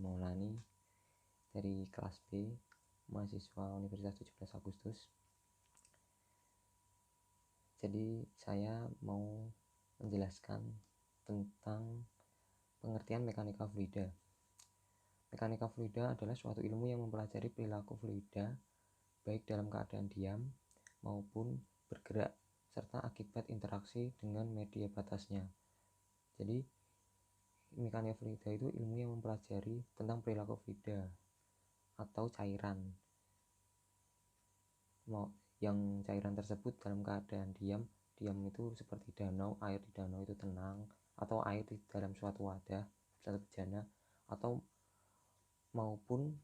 Maulani dari kelas B, mahasiswa Universitas 17 Agustus. Jadi saya mau menjelaskan tentang pengertian mekanika fluida. Mekanika fluida adalah suatu ilmu yang mempelajari perilaku fluida baik dalam keadaan diam maupun bergerak serta akibat interaksi dengan media batasnya. Jadi mekanika fluida itu ilmu yang mempelajari tentang perilaku fluida atau cairan. Yang cairan tersebut dalam keadaan diam itu seperti danau, air di danau itu tenang, atau air di dalam suatu wadah, suatu bejana, atau maupun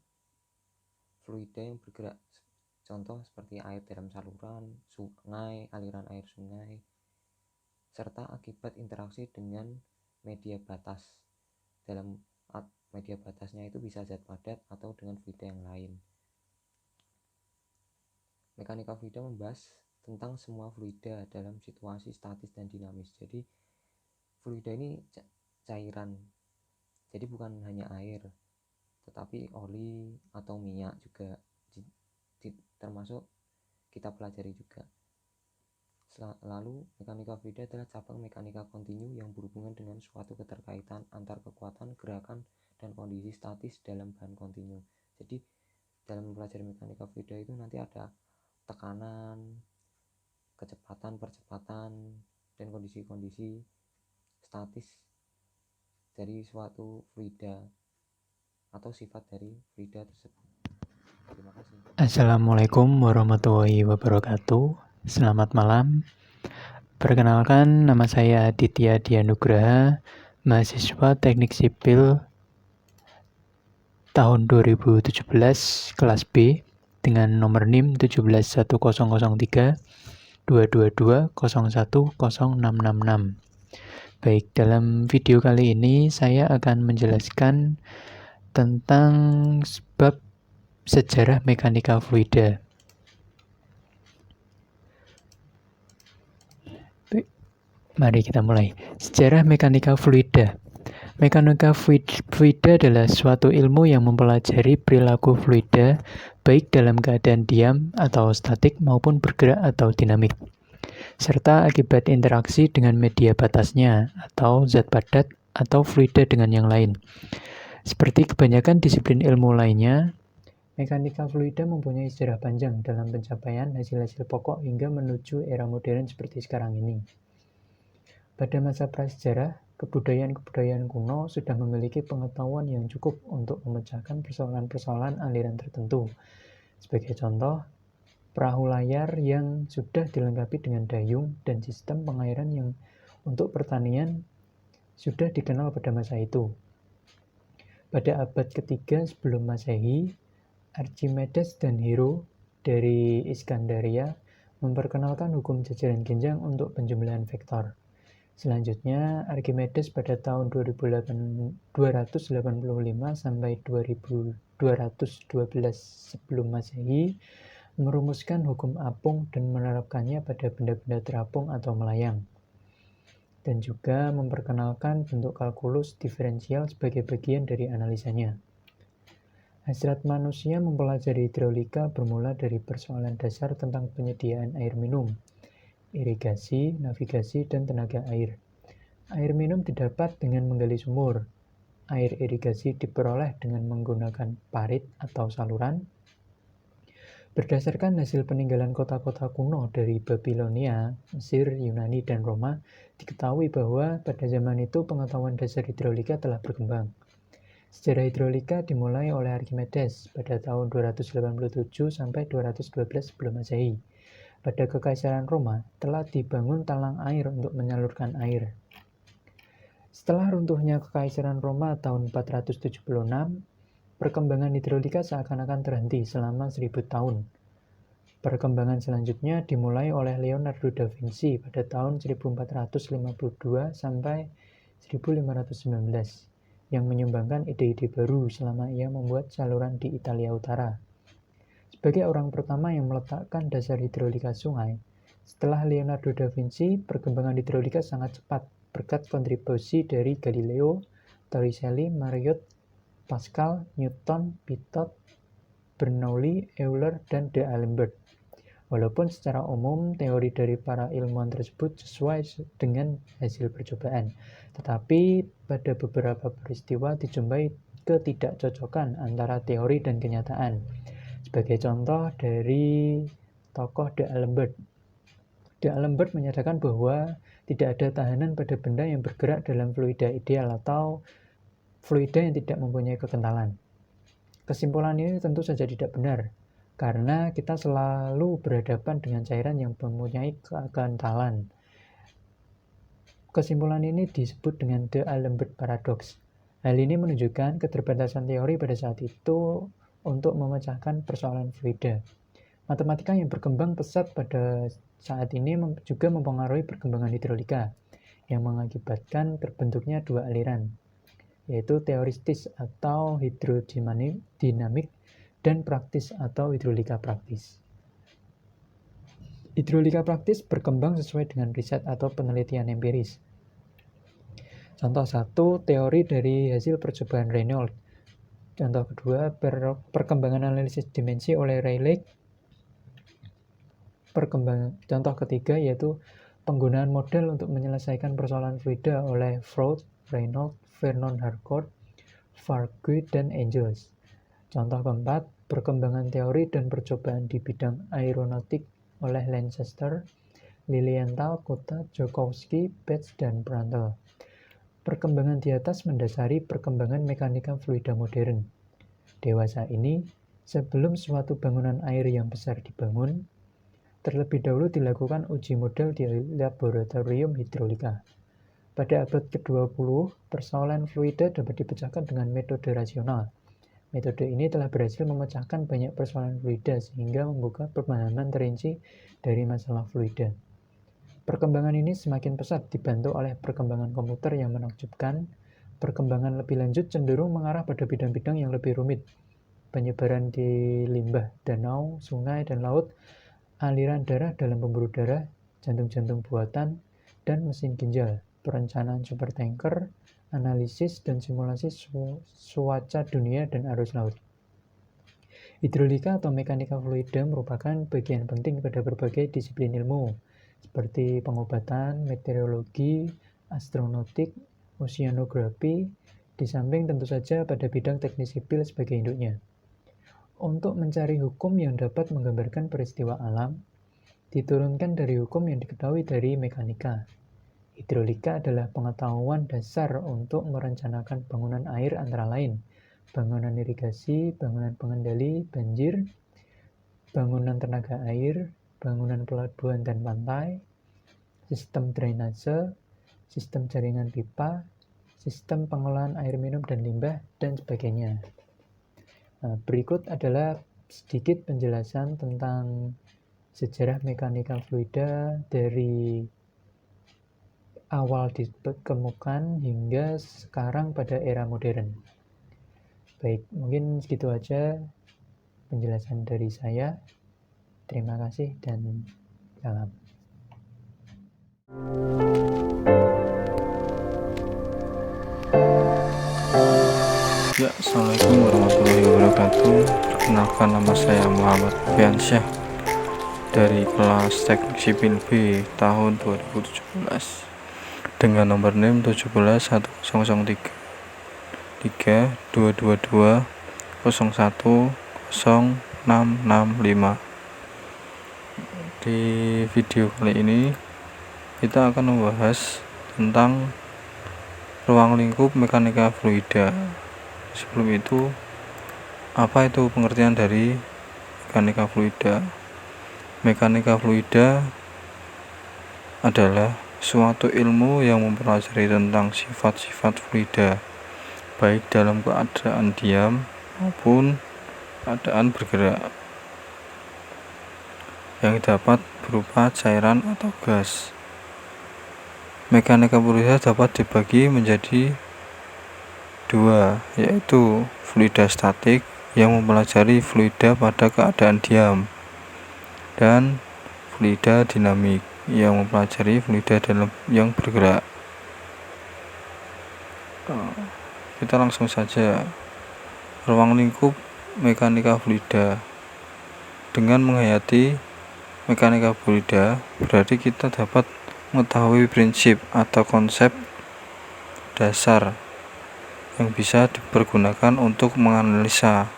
fluida yang bergerak, contoh seperti air dalam saluran, sungai, aliran air sungai, serta akibat interaksi dengan media batas. Dalam media batasnya itu bisa zat padat atau dengan fluida yang lain. Mekanika fluida membahas tentang semua fluida dalam situasi statis dan dinamis. Jadi fluida ini cairan, jadi bukan hanya air, tetapi oli atau minyak juga termasuk kita pelajari juga. Lalu mekanika fluida adalah cabang mekanika kontinu yang berhubungan dengan suatu keterkaitan antar kekuatan, gerakan, dan kondisi statis dalam bahan kontinu. Jadi dalam mempelajari mekanika fluida itu nanti ada tekanan, kecepatan, percepatan, dan kondisi-kondisi statis dari suatu fluida atau sifat dari fluida tersebut. Terima kasih. Assalamualaikum warahmatullahi wabarakatuh. Selamat malam. Perkenalkan, nama saya Aditya Dianugraha, mahasiswa Teknik Sipil tahun 2017 kelas B dengan nomor NIM 17103 222 010666. Baik, dalam video kali ini saya akan menjelaskan tentang bab sejarah mekanika fluida. Mari kita mulai. Sejarah mekanika fluida. Mekanika fluida adalah suatu ilmu yang mempelajari perilaku fluida baik dalam keadaan diam atau statik maupun bergerak atau dinamik, serta akibat interaksi dengan media batasnya atau zat padat atau fluida dengan yang lain. Seperti kebanyakan disiplin ilmu lainnya, mekanika fluida mempunyai sejarah panjang dalam pencapaian hasil-hasil pokok hingga menuju era modern seperti sekarang ini. Pada masa prasejarah, kebudayaan-kebudayaan kuno sudah memiliki pengetahuan yang cukup untuk memecahkan persoalan-persoalan aliran tertentu. Sebagai contoh, perahu layar yang sudah dilengkapi dengan dayung dan sistem pengairan yang untuk pertanian sudah dikenal pada masa itu. Pada abad ketiga sebelum Masehi, Archimedes dan Hero dari Iskandaria memperkenalkan hukum jajaran genjang untuk penjumlahan vektor. Selanjutnya, Archimedes pada tahun 285 sampai 2212 sebelum Masehi merumuskan hukum apung dan menerapkannya pada benda-benda terapung atau melayang, dan juga memperkenalkan bentuk kalkulus diferensial sebagai bagian dari analisanya. Hasrat manusia mempelajari hidrolika bermula dari persoalan dasar tentang penyediaan air minum, irigasi, navigasi, dan tenaga air. Air minum didapat dengan menggali sumur. Air irigasi diperoleh dengan menggunakan parit atau saluran. Berdasarkan hasil peninggalan kota-kota kuno dari Babilonia, Mesir, Yunani, dan Roma, diketahui bahwa pada zaman itu pengetahuan dasar hidrolika telah berkembang. Sejarah hidrolika dimulai oleh Archimedes pada tahun 287 sampai 212 sebelum Masehi. Pada Kekaisaran Roma telah dibangun talang air untuk menyalurkan air. Setelah runtuhnya Kekaisaran Roma tahun 476, perkembangan hidrolika seakan-akan terhenti selama 1000 tahun. Perkembangan selanjutnya dimulai oleh Leonardo da Vinci pada tahun 1452 sampai 1519, yang menyumbangkan ide-ide baru selama ia membuat saluran di Italia Utara. Sebagai orang pertama yang meletakkan dasar hidrolika sungai, setelah Leonardo da Vinci, perkembangan hidrolika sangat cepat berkat kontribusi dari Galileo, Torricelli, Mariotte, Pascal, Newton, Pitot, Bernoulli, Euler, dan D'Alembert. Walaupun secara umum teori dari para ilmuwan tersebut sesuai dengan hasil percobaan, tetapi pada beberapa peristiwa dijumpai ketidakcocokan antara teori dan kenyataan. Sebagai contoh dari tokoh D'Alembert. D'Alembert menyatakan bahwa tidak ada tahanan pada benda yang bergerak dalam fluida ideal atau fluida yang tidak mempunyai kekentalan. Kesimpulan ini tentu saja tidak benar, karena kita selalu berhadapan dengan cairan yang mempunyai kekentalan. Kesimpulan ini disebut dengan D'Alembert paradox. Hal ini menunjukkan keterbatasan teori pada saat itu untuk memecahkan persoalan fluida. Matematika yang berkembang pesat pada saat ini juga mempengaruhi perkembangan hidrolika, yang mengakibatkan terbentuknya dua aliran, yaitu teoristis atau hidrodinamik dan praktis atau hidrolika praktis. Hidrolika praktis berkembang sesuai dengan riset atau penelitian empiris. Contoh 1, teori dari hasil percobaan Reynolds. Contoh kedua, perkembangan analisis dimensi oleh Rayleigh. Contoh ketiga yaitu penggunaan model untuk menyelesaikan persoalan fluida oleh Freud, Reynolds, Vernon Harcourt, Farguy, dan Engels. Contoh keempat, perkembangan teori dan percobaan di bidang aeronautik oleh Lancaster, Lilienthal, Cotta, Joukowsky, Betz, dan Prandtl. Perkembangan di atas mendasari perkembangan mekanika fluida modern. Dewasa ini, sebelum suatu bangunan air yang besar dibangun, terlebih dahulu dilakukan uji model di laboratorium hidrolika. Pada abad ke-20, persoalan fluida dapat dipecahkan dengan metode rasional. Metode ini telah berhasil memecahkan banyak persoalan fluida sehingga membuka pemahaman terinci dari masalah fluida. Perkembangan ini semakin pesat dibantu oleh perkembangan komputer yang menakjubkan. Perkembangan lebih lanjut cenderung mengarah pada bidang-bidang yang lebih rumit. Penyebaran di limbah, danau, sungai, dan laut, aliran darah dalam pembuluh darah, jantung-jantung buatan, dan mesin ginjal, perencanaan supertanker, analisis dan simulasi cuaca dunia dan arus laut. Hidrolika atau mekanika fluida merupakan bagian penting pada berbagai disiplin ilmu, seperti pengobatan, meteorologi, astronautik, oceanografi, di samping tentu saja pada bidang teknik sipil sebagai induknya. Untuk mencari hukum yang dapat menggambarkan peristiwa alam, diturunkan dari hukum yang diketahui dari mekanika. Hidrolika adalah pengetahuan dasar untuk merencanakan bangunan air antara lain, bangunan irigasi, bangunan pengendali banjir, bangunan tenaga air, bangunan pelabuhan dan pantai, sistem drainase, sistem jaringan pipa, sistem pengolahan air minum dan limbah, dan sebagainya. Berikut adalah sedikit penjelasan tentang sejarah mekanika fluida dari awal ditemukan hingga sekarang pada era modern. Baik, mungkin segitu aja penjelasan dari saya. Terima kasih dan salam. Ya, Assalamualaikum warahmatullahi wabarakatuh. Perkenalkan, nama saya Muhammad Fiansyah dari kelas Teknik Sipil B tahun 2017 dengan nomor NIM 171003 222 01 0665. Di video kali ini kita akan membahas tentang ruang lingkup mekanika fluida. Sebelum itu, apa itu pengertian dari mekanika fluida? Mekanika fluida adalah suatu ilmu yang mempelajari tentang sifat-sifat fluida, baik dalam keadaan diam maupun keadaan bergerak, yang dapat berupa cairan atau gas. Mekanika fluida dapat dibagi menjadi dua, yaitu fluida statik yang mempelajari fluida pada keadaan diam, dan fluida dinamik yang mempelajari fluida yang bergerak. Kita langsung saja ruang lingkup mekanika fluida. Dengan menghayati mekanika fluida, berarti kita dapat mengetahui prinsip atau konsep dasar yang bisa dipergunakan untuk menganalisa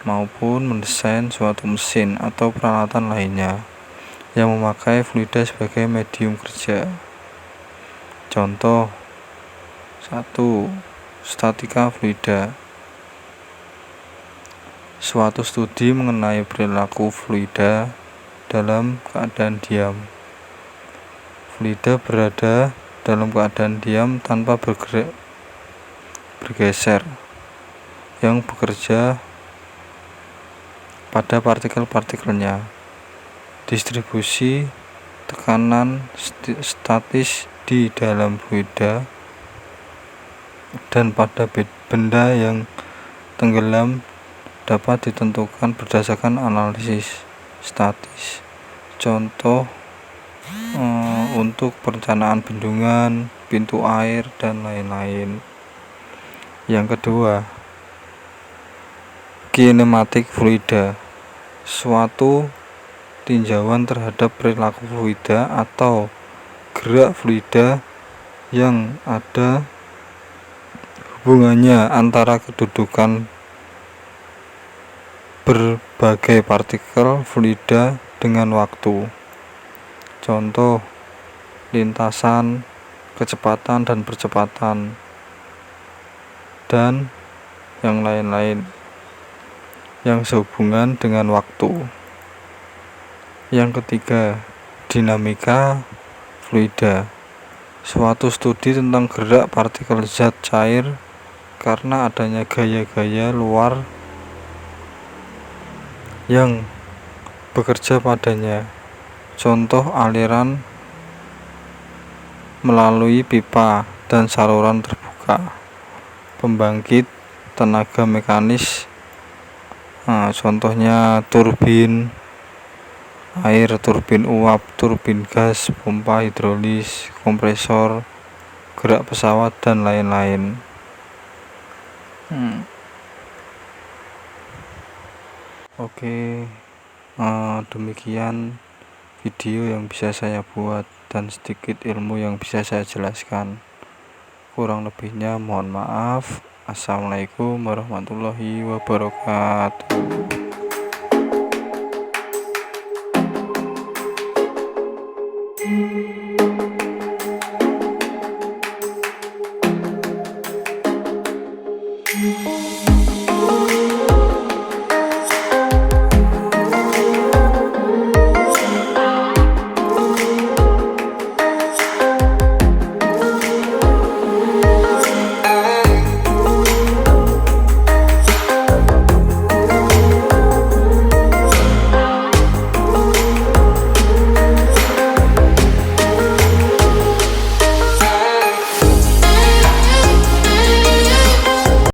maupun mendesain suatu mesin atau peralatan lainnya yang memakai fluida sebagai medium kerja. Contoh 1. Statika fluida. Suatu studi mengenai perilaku fluida dalam keadaan diam. Fluida berada dalam keadaan diam tanpa bergeser, yang bekerja pada partikel-partikelnya. Distribusi tekanan statis di dalam fluida dan pada benda yang tenggelam dapat ditentukan berdasarkan analisis statis. Contoh untuk perencanaan bendungan, pintu air, dan lain-lain. Yang kedua, kinematik fluida. Suatu tinjauan terhadap perilaku fluida atau gerak fluida yang ada hubungannya antara kedudukan berbagai partikel fluida dengan waktu. Contoh, lintasan, kecepatan dan percepatan, dan yang lain-lain yang sehubungan dengan waktu. Yang ketiga, dinamika fluida. Suatu studi tentang gerak partikel zat cair karena adanya gaya-gaya luar yang bekerja padanya. Contoh, aliran melalui pipa dan saluran terbuka. Pembangkit tenaga mekanis, contohnya turbin air, turbin uap, turbin gas, pompa hidrolis, kompresor, gerak pesawat, dan lain-lain. Oke, demikian video yang bisa saya buat dan sedikit ilmu yang bisa saya jelaskan. Kurang lebihnya mohon maaf. Assalamualaikum warahmatullahi wabarakatuh.